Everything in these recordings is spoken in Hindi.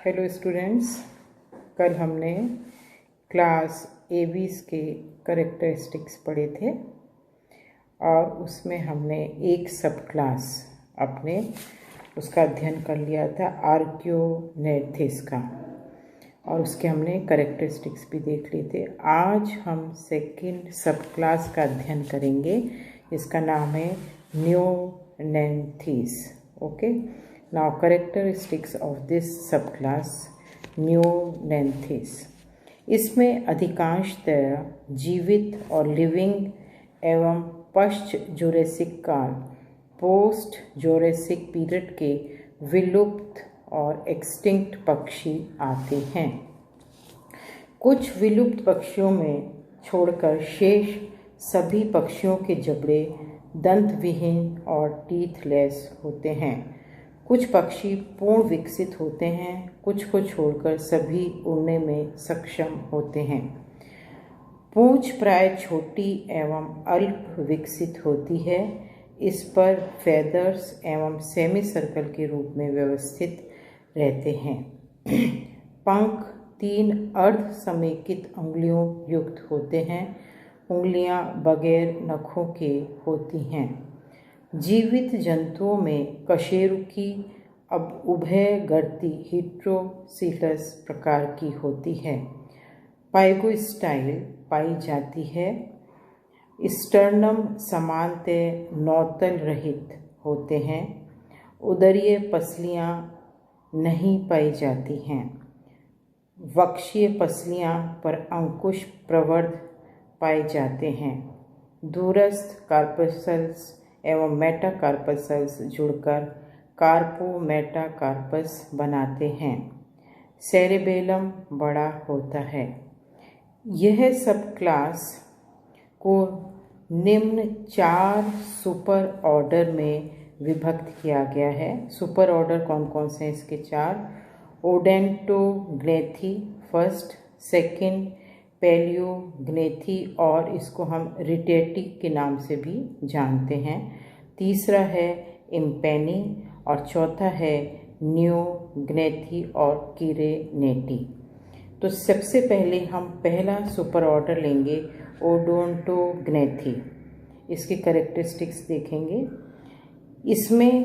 हेलो स्टूडेंट्स, कल हमने क्लास एबीज के करेक्टरिस्टिक्स पढ़े थे और उसमें हमने एक सब क्लास अपने उसका अध्ययन कर लिया था आर्कियोनेथिस का, और उसके हमने करेक्टरिस्टिक्स भी देख लिए थे। आज हम सेकंड सब क्लास का अध्ययन करेंगे, इसका नाम है Neornithes. Okay, now characteristics of this subclass Neornithes. इसमें अधिकांशतः जीवित और लिविंग एवं पश्च जुरेसिक काल पोस्ट जुरेसिक पीरियड के विलुप्त और एक्सटिंक्ट पक्षी आते हैं। कुछ विलुप्त पक्षियों में छोड़कर शेष सभी पक्षियों के जबड़े दंत विहीन और टीथलेस होते हैं। कुछ पक्षी पूर्ण विकसित होते हैं, कुछ को छोड़कर सभी उड़ने में सक्षम होते हैं। पूंछ प्राय छोटी एवं अल्प विकसित होती है। इस पर फेदर्स एवं सेमी सर्कल के रूप में व्यवस्थित रहते हैं। पंख 3 अर्ध समेकित उंगलियों युक्त होते हैं। उंगलियां बगैर नखों के होती हैं। जीवित जंतुओं में कशेरुकी अब उभयगर्ती हीट्रोसीलस प्रकार की होती है। पाइगोस्टाइल पाई जाती है। स्टर्नम समानतः नौतल रहित होते हैं। उदरीय पसलियां नहीं पाई जाती हैं। वक्षीय पसलियां पर अंकुश प्रवर्ध पाए जाते हैं। दूरस्थ कार्पसल्स एवं मेटाकार्पसल्स जुड़कर कार्पोमेटाकार्पस बनाते हैं। सेरेबेलम बड़ा होता है। यह सब क्लास को निम्न 4 सुपर ऑर्डर में विभक्त किया गया है। सुपर ऑर्डर कौन कौन से हैं इसके 4? ओडेंटोग्नेथी फर्स्ट, सेकंड पैलियोग्नेथी और इसको हम रिटेटी के नाम से भी जानते हैं। तीसरा है इम्पेनी और चौथा है न्योग्नेथी और किरेनेटी। तो सबसे पहले हम पहला सुपर ऑर्डर लेंगे ओडोंटोग्नेथी। इसके करेक्टरिस्टिक्स देखेंगे। इसमें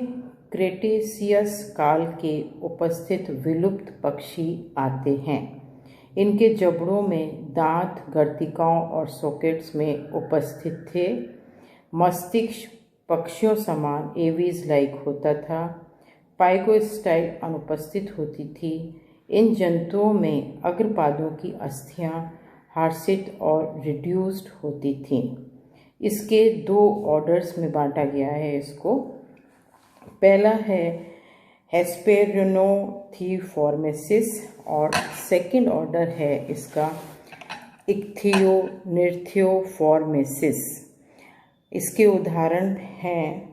क्रेटेशियस काल के उपस्थित विलुप्त पक्षी आते हैं। इनके जबड़ों में दांत गर्तिकाओं और सॉकेट्स में उपस्थित थे। मस्तिष्क पक्षियों समान एवीज लाइक होता था। पाइगोस्टाइल अनुपस्थित होती थी। इन जंतुओं में अग्रपादों की अस्थियां हार्सित और रिड्यूस्ड होती थीं। इसके 2 ऑर्डर्स में बांटा गया है इसको। पहला है हेस्पेरोनोथीफॉर्मेसिस और सेकंड ऑर्डर है इसका इक्थियोनिर्थ्योफॉर्मेसिस। इसके उदाहरण हैं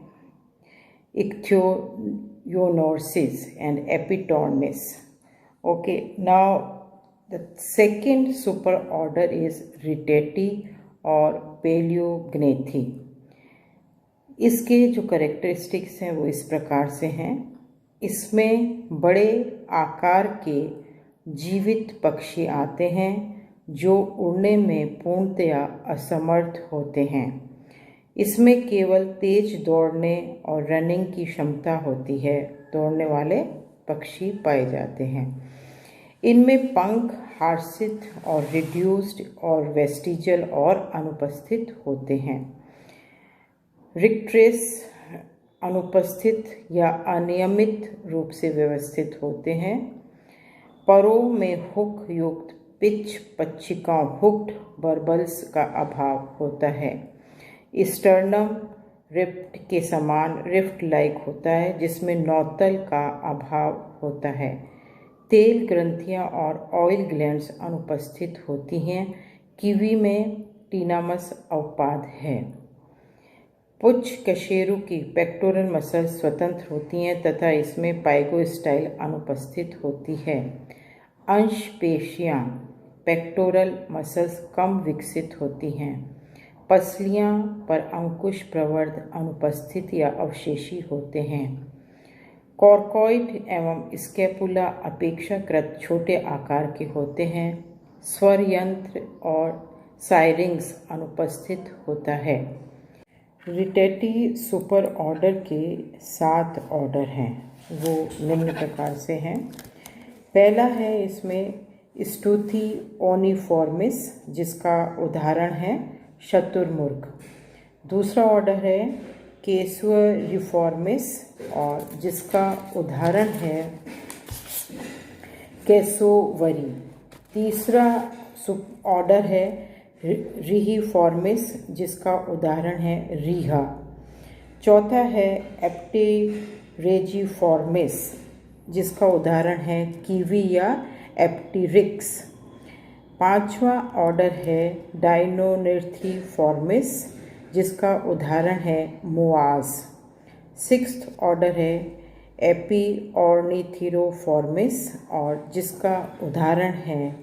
इक्थियोनोर्सिस and Apatornis. Okay, now the second super order is Ratitae और पैलियोग्नेथी। इसके जो करेक्टरिस्टिक्स हैं वो इस प्रकार से हैं। इसमें बड़े आकार के जीवित पक्षी आते हैं जो उड़ने में पूर्णतया असमर्थ होते हैं। इसमें केवल तेज दौड़ने और रनिंग की क्षमता होती है। दौड़ने वाले पक्षी पाए जाते हैं। इनमें पंख हार्सित और रिड्यूस्ड और वेस्टिजल और अनुपस्थित होते हैं। रिक्ट्रेस अनुपस्थित या अनियमित रूप से व्यवस्थित होते हैं। परों में हुक युक्त पिच पच्चिकाओं हुक्ड बर्बल्स का अभाव होता है। स्टर्नम रिफ्ट के समान रिफ्ट लाइक होता है जिसमें नौतल का अभाव होता है। तेल ग्रंथियां और ऑयल ग्लैंड्स अनुपस्थित होती हैं। कीवी में टीनामस अवपाद है। पुच्छ कशेरु की पेक्टोरल मसल स्वतंत्र होती हैं तथा इसमें पाइगोस्टाइल अनुपस्थित होती है। अंश पेशियां पेक्टोरल मसल्स कम विकसित होती हैं। पसलियां पर अंकुश प्रवर्ध अनुपस्थित या अवशेषी होते हैं। कॉर्कोइड एवं स्कैपुला अपेक्षाकृत छोटे आकार के होते हैं। स्वर यंत्र और साइरिंग्स अनुपस्थित होता है। रिटेटी सुपर ऑर्डर के 7 ऑर्डर हैं, वो निम्न प्रकार से हैं। पहला है इसमें स्टूथी ओनिफॉर्मिस, जिसका उदाहरण है शतुरमुर्ग। दूसरा ऑर्डर है केसुअरिफॉर्मिस और जिसका उदाहरण है केसोवरी। तीसरा ऑर्डर है रिहीफॉर्मिस, जिसका उदाहरण है रीहा। चौथा है एप्टेरेजिफॉर्मिस, जिसका उदाहरण है कीवी या एप्टेरिक्स। पांचवा ऑर्डर है डायनोनिर्थिफॉर्मिस, जिसका उदाहरण है मोआज। सिक्स्थ ऑर्डर है एपीऑर्निथिरोफॉर्मिस और जिसका उदाहरण है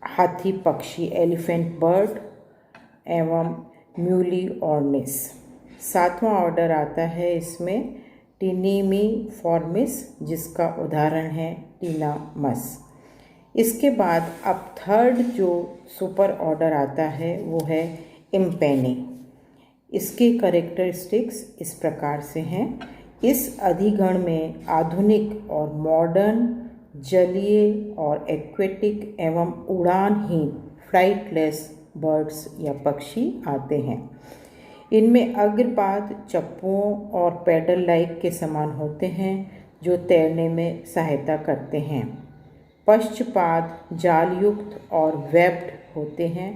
हाथी पक्षी, एलिफेंट बर्ड एवं म्यूलीऑर्निस। सातवां ऑर्डर आता है इसमें टिनीमीफॉर्मिस, जिसका उदाहरण है टीनामस। इसके बाद अब थर्ड जो सुपर ऑर्डर आता है वो है इम्पेनी। इसके कैरेक्टरिस्टिक्स इस प्रकार से हैं। इस अधिगण में आधुनिक और मॉडर्न जलीय और एक्वेटिक एवं उड़ानहीन फ्लाइटलेस बर्ड्स या पक्षी आते हैं। इनमें अग्रपाद चप्पुओं और पैडल लाइक के समान होते हैं, जो तैरने में सहायता करते हैं। पश्चपाद जालयुक्त और वेब्ड होते हैं।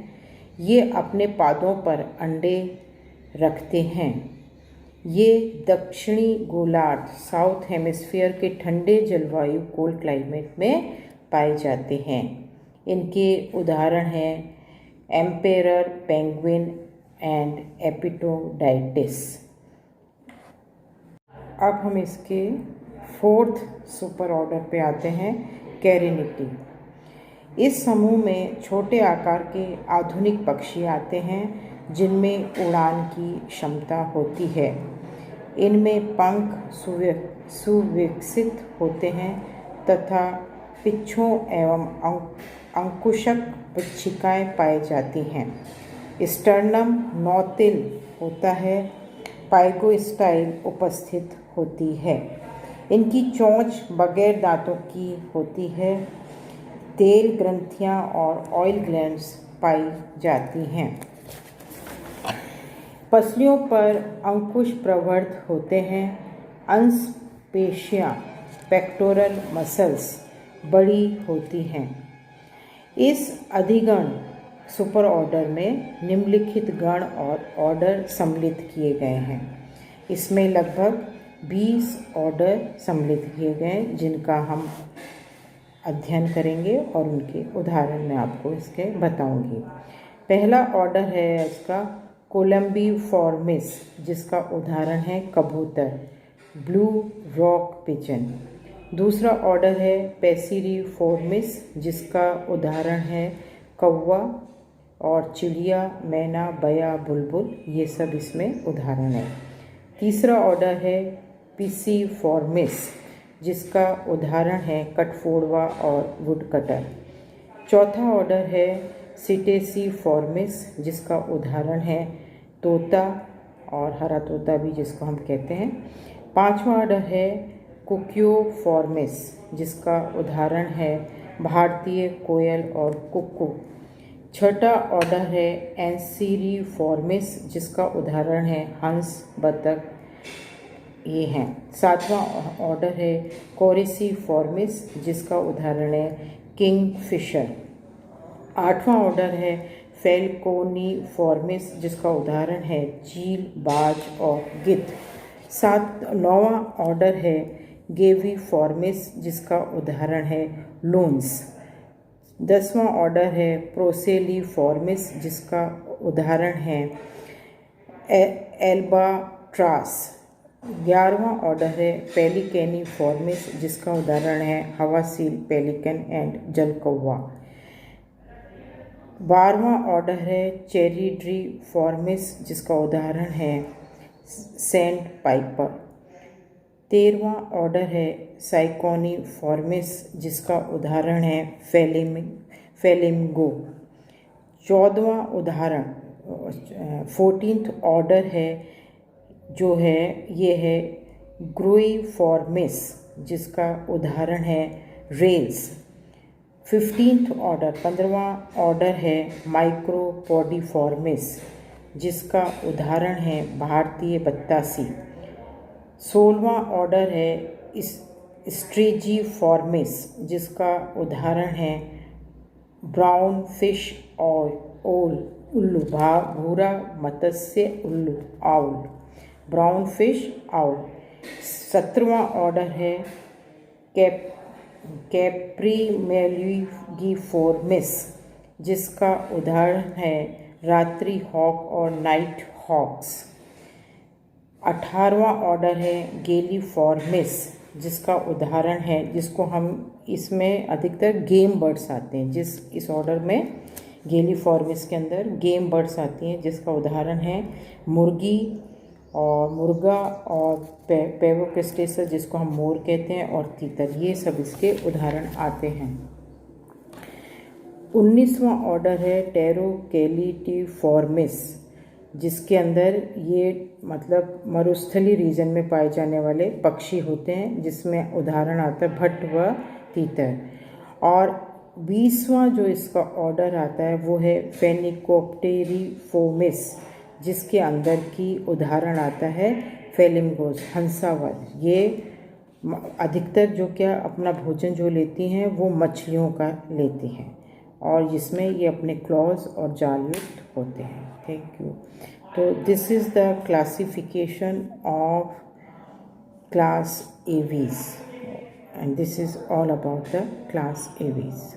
ये अपने पादों पर अंडे रखते हैं। ये दक्षिणी गोलार्ध साउथ हेमिस्फीयर के ठंडे जलवायु कोल्ड क्लाइमेट में पाए जाते हैं। इनके उदाहरण हैं एम्पेरर पेंगुइन एंड एपिटोडाइटिस। अब हम इसके फोर्थ सुपर ऑर्डर पे आते हैं, कैरिनिटी। इस समूह में छोटे आकार के आधुनिक पक्षी आते हैं जिनमें उड़ान की क्षमता होती है। इनमें पंख सुविकसित होते हैं तथा पिच्छों एवं अंकुशक पुच्छिकाएँ पाई जाती हैं। स्टर्नम 9 तिल होता है। पाइगोस्टाइल उपस्थित होती है। इनकी चोंच बगैर दांतों की होती है। तेल ग्रंथियां और ऑयल ग्लैंड्स पाई जाती हैं। पसलियों पर अंकुश प्रवर्ध होते हैं। अंशपेशियां पेक्टोरल मसल्स बड़ी होती हैं। इस अधिगण सुपर ऑर्डर में निम्नलिखित गण और ऑर्डर सम्मिलित किए गए हैं। इसमें लगभग 20 ऑर्डर सम्मिलित किए गए जिनका हम अध्ययन करेंगे और उनके उदाहरण मैं आपको इसके बताऊंगी। पहला ऑर्डर है इसका कोलम्बिफॉर्मिस, जिसका उदाहरण है कबूतर, ब्लू रॉक पिजन। दूसरा ऑर्डर है पैसिरिफॉर्मिस, जिसका उदाहरण है कौवा और चिड़िया, मैना, बया, बुलबुल, ये सब इसमें उदाहरण है। तीसरा ऑर्डर है पिसिफॉर्मिस, जिसका उदाहरण है कटफोड़वा और वुडकटर। चौथा ऑर्डर है सिटेसिफॉर्मिस, जिसका उदाहरण है तोता और हरा तोता भी जिसको हम कहते हैं। पांचवा ऑर्डर है कुक्योफॉर्मिस, जिसका उदाहरण है भारतीय कोयल और कुक्कू। छठा ऑर्डर है एंसीरिफॉर्मिस, जिसका उदाहरण है हंस, बतख, ये हैं। सातवां ऑर्डर है कोरिसिफॉर्मिस, जिसका उदाहरण है किंगफिशर। आठवां ऑर्डर है फैल्कोनिफॉर्मिस, जिसका उदाहरण है चील, बाज और गिद्ध। नौवां ऑर्डर है गेविफॉर्मिस, जिसका उदाहरण है लून्स। 10वां ऑर्डर है प्रोसेलिफॉर्मिस, जिसका उदाहरण है एल्बाट्रास। 11वां ऑर्डर है पेलिकैनिफॉर्मिस, जिसका उदाहरण है हवासील, पेलिकन एंड जलकौवा। 12वां ऑर्डर है चेरिड्रीफॉर्मिस, जिसका उदाहरण है सैंड पाइपर। 13वां ऑर्डर है साइकोनिफॉर्मिस, जिसका उदाहरण है फेलेमिंगो। 14वां उदाहरण 14th ऑर्डर है जो है ये है ग्रुइफॉर्मिस, जिसका उदाहरण है रेल्स। 15th ऑर्डर 15वां ऑर्डर है माइक्रोपोडिफॉर्मिस, जिसका उदाहरण है भारतीय बत्तासी। 16वां ऑर्डर है स्ट्रेजिफॉर्मिस, जिसका उदाहरण है ब्राउन फिश और उल्लू, भूरा मत्स्य उल्लू आउल, ब्राउन फिश आउल। 17वां ऑर्डर है कैप्रीमेलिगिफॉर्मिस, जिसका उदाहरण है रात्रि हॉक और नाइट हॉक्स। 18वां ऑर्डर है गेलीफॉर्मिस, जिसका उदाहरण है, जिसको हम इसमें अधिकतर गेम बर्ड्स आते हैं, इस ऑर्डर में गेलीफॉर्मिस के अंदर गेम बर्ड्स आती हैं, जिसका उदाहरण है मुर्गी और मुर्गा और पेवोक्रिस्टेसस, जिसको हम मोर कहते हैं, और तीतर, ये सब इसके उदाहरण आते हैं। 19वां ऑर्डर है टेरोकेलिटिफॉर्मिस, जिसके अंदर ये मतलब मरुस्थली रीजन में पाए जाने वाले पक्षी होते हैं, जिसमें उदाहरण आता है भट्ट व तीतर। और 20वां जो इसका ऑर्डर आता है वो है फेनिकोप्टेरिफॉर्मिस, जिसके अंदर की उदाहरण आता है फ्लेमिंगोस, हंसावर। ये अधिकतर जो क्या अपना भोजन जो लेती हैं वो मछलियों का लेती हैं, और जिसमें ये अपने क्लॉज और जाल युक्त होते हैं। Thank you. तो this is the classification of class Aves, and this is all about the class aves.